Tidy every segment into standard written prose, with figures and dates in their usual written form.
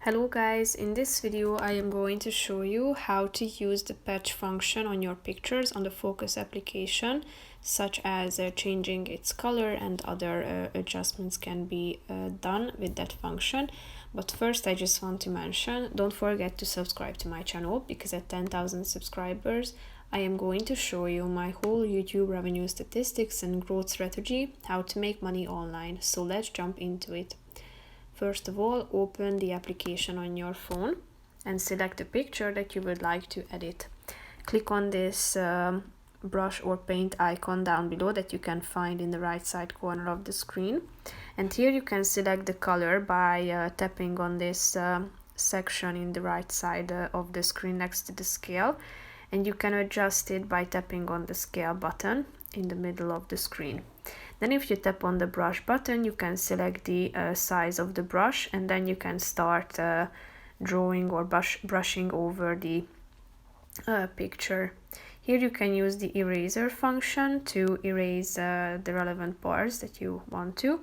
Hello guys, in this video I am going to show you how to use the patch function on your pictures on the Focos application, such as changing its color and other adjustments can be done with that function. But first I just want to mention, don't forget to subscribe to my channel, because at 10,000 subscribers I am going to show you my whole YouTube revenue statistics and growth strategy, how to make money online. So let's jump into it. First of all, open the application on your phone and select the picture that you would like to edit. Click on this brush or paint icon down below that you can find in the right side corner of the screen. And here you can select the color by tapping on this section in the right side of the screen next to the scale. And you can adjust it by tapping on the scale button in the middle of the screen. Then if you tap on the brush button, you can select the size of the brush, and then you can start drawing or brushing over the picture. Here you can use the eraser function to erase the relevant parts that you want to.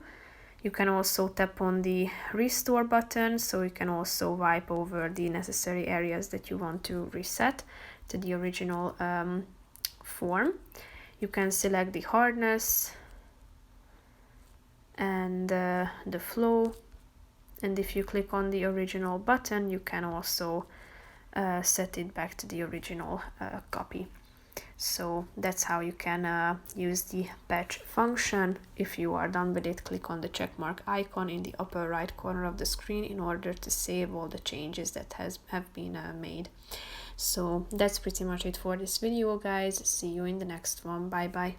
You can also tap on the restore button, so you can also wipe over the necessary areas that you want to reset to the original form. You can select the hardness and the flow, and if you click on the original button you can also set it back to the original copy. So that's how you can use the patch function. If you are done with it, click on the check mark icon in the upper right corner of the screen in order to save all the changes that have been made. So that's pretty much it for this video, guys. See you in the next one. Bye bye.